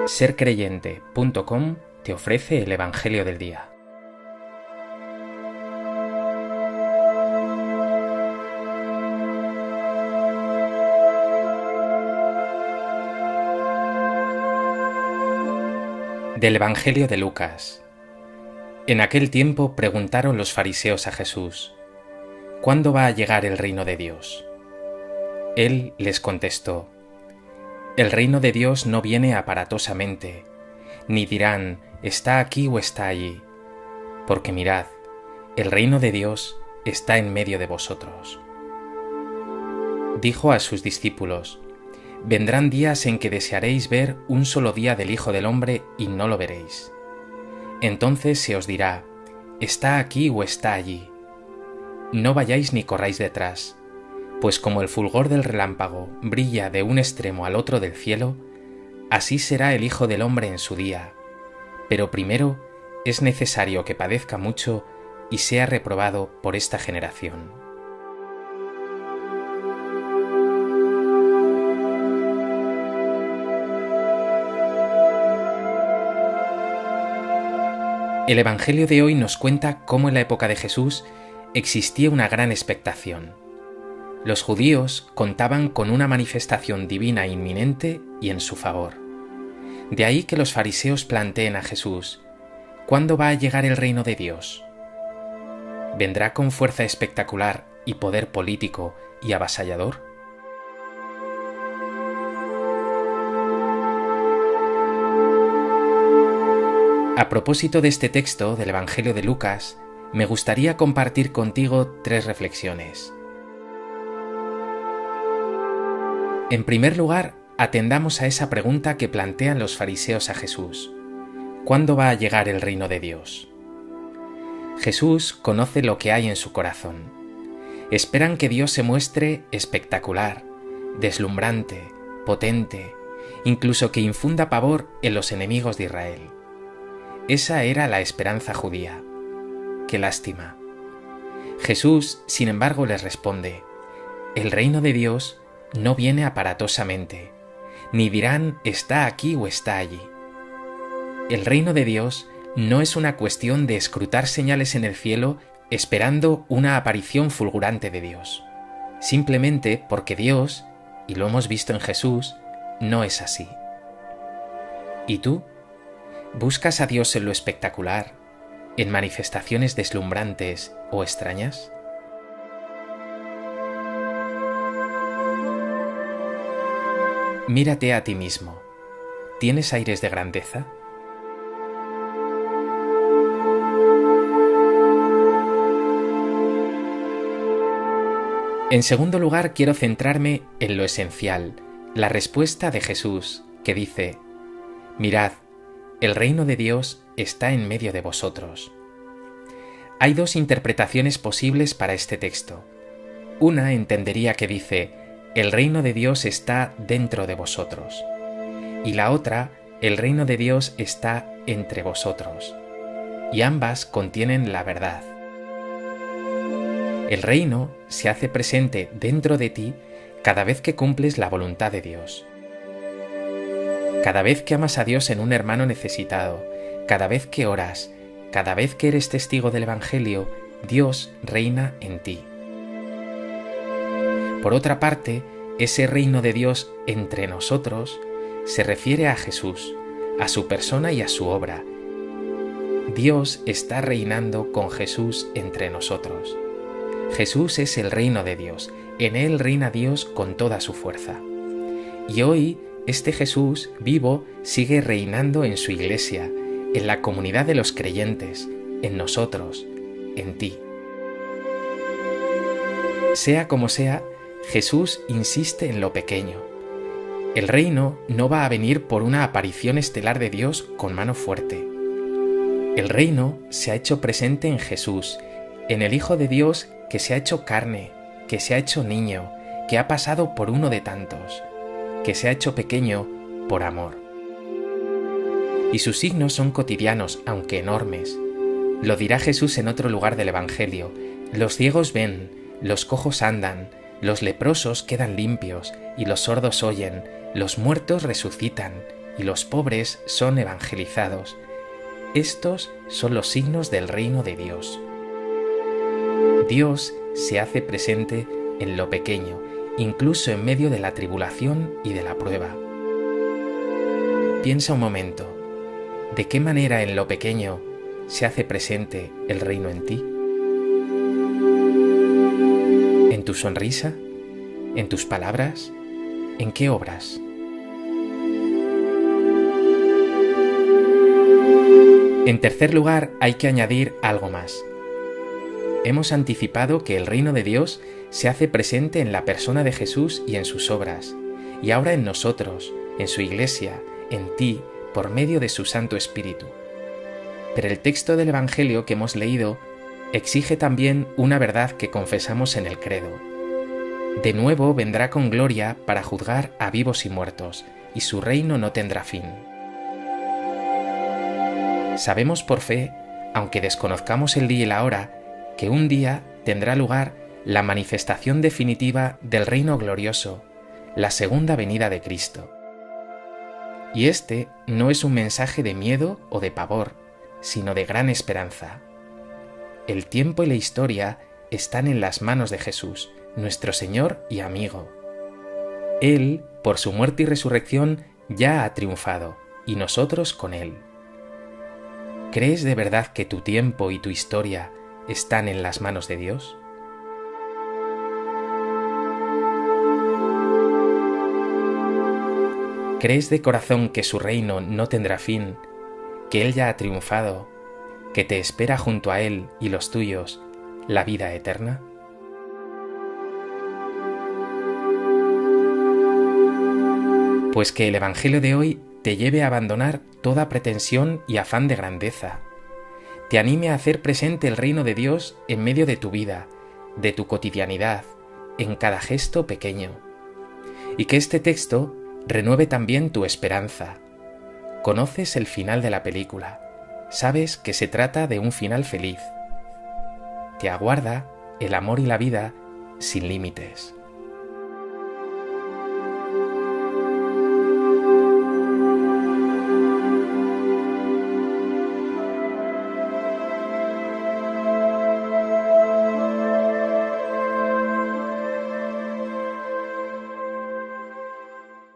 Sercreyente.com te ofrece el Evangelio del Día. Del Evangelio de Lucas. En aquel tiempo preguntaron los fariseos a Jesús: ¿Cuándo va a llegar el reino de Dios? Él les contestó: El reino de Dios no viene aparatosamente, ni dirán «está aquí o está allí», porque mirad, el reino de Dios está en medio de vosotros. Dijo a sus discípulos: Vendrán días en que desearéis ver un solo día del Hijo del Hombre y no lo veréis. Entonces se os dirá «está aquí o está allí». No vayáis ni corráis detrás, pues como el fulgor del relámpago brilla de un extremo al otro del cielo, así será el Hijo del Hombre en su día. Pero primero es necesario que padezca mucho y sea reprobado por esta generación. El Evangelio de hoy nos cuenta cómo en la época de Jesús existía una gran expectación. Los judíos contaban con una manifestación divina inminente y en su favor. De ahí que los fariseos planteen a Jesús: ¿cuándo va a llegar el reino de Dios? ¿Vendrá con fuerza espectacular y poder político y avasallador? A propósito de este texto del Evangelio de Lucas, me gustaría compartir contigo 3 reflexiones. En primer lugar, atendamos a esa pregunta que plantean los fariseos a Jesús: ¿cuándo va a llegar el reino de Dios? Jesús conoce lo que hay en su corazón. Esperan que Dios se muestre espectacular, deslumbrante, potente, incluso que infunda pavor en los enemigos de Israel. Esa era la esperanza judía. ¡Qué lástima! Jesús, sin embargo, les responde: el reino de Dios no viene aparatosamente, ni dirán «está aquí o está allí». El reino de Dios no es una cuestión de escrutar señales en el cielo esperando una aparición fulgurante de Dios. Simplemente porque Dios, y lo hemos visto en Jesús, no es así. ¿Y tú? ¿Buscas a Dios en lo espectacular, en manifestaciones deslumbrantes o extrañas? Mírate a ti mismo. ¿Tienes aires de grandeza? En segundo lugar, quiero centrarme en lo esencial, la respuesta de Jesús, que dice: Mirad, el reino de Dios está en medio de vosotros. Hay 2 interpretaciones posibles para este texto. Una entendería que dice: el reino de Dios está dentro de vosotros. Y la otra, el reino de Dios está entre vosotros. Y ambas contienen la verdad. El reino se hace presente dentro de ti cada vez que cumples la voluntad de Dios. Cada vez que amas a Dios en un hermano necesitado, cada vez que oras, cada vez que eres testigo del Evangelio, Dios reina en ti. Por otra parte, ese reino de Dios entre nosotros se refiere a Jesús, a su persona y a su obra. Dios está reinando con Jesús entre nosotros. Jesús es el reino de Dios, en Él reina Dios con toda su fuerza. Y hoy, este Jesús vivo sigue reinando en su iglesia, en la comunidad de los creyentes, en nosotros, en ti. Sea como sea, Jesús insiste en lo pequeño. El reino no va a venir por una aparición estelar de Dios con mano fuerte. El reino se ha hecho presente en Jesús, en el Hijo de Dios que se ha hecho carne, que se ha hecho niño, que ha pasado por uno de tantos, que se ha hecho pequeño por amor. Y sus signos son cotidianos, aunque enormes. Lo dirá Jesús en otro lugar del Evangelio: los ciegos ven, los cojos andan, los leprosos quedan limpios y los sordos oyen, los muertos resucitan y los pobres son evangelizados. Estos son los signos del reino de Dios. Dios se hace presente en lo pequeño, incluso en medio de la tribulación y de la prueba. Piensa un momento, ¿de qué manera en lo pequeño se hace presente el reino en ti? ¿En tu sonrisa? ¿En tus palabras? ¿En qué obras? En tercer lugar, hay que añadir algo más. Hemos anticipado que el reino de Dios se hace presente en la persona de Jesús y en sus obras, y ahora en nosotros, en su Iglesia, en ti, por medio de su Santo Espíritu. Pero el texto del Evangelio que hemos leído exige también una verdad que confesamos en el credo. De nuevo vendrá con gloria para juzgar a vivos y muertos, y su reino no tendrá fin. Sabemos por fe, aunque desconozcamos el día y la hora, que un día tendrá lugar la manifestación definitiva del reino glorioso, la segunda venida de Cristo. Y este no es un mensaje de miedo o de pavor, sino de gran esperanza. El tiempo y la historia están en las manos de Jesús, nuestro Señor y amigo. Él, por su muerte y resurrección, ya ha triunfado, y nosotros con Él. ¿Crees de verdad que tu tiempo y tu historia están en las manos de Dios? ¿Crees de corazón que su reino no tendrá fin, que Él ya ha triunfado, que te espera junto a Él y los tuyos la vida eterna? Pues que el Evangelio de hoy te lleve a abandonar toda pretensión y afán de grandeza, te anime a hacer presente el reino de Dios en medio de tu vida, de tu cotidianidad, en cada gesto pequeño, y que este texto renueve también tu esperanza. Conoces el final de la película, sabes que se trata de un final feliz. Te aguarda el amor y la vida sin límites.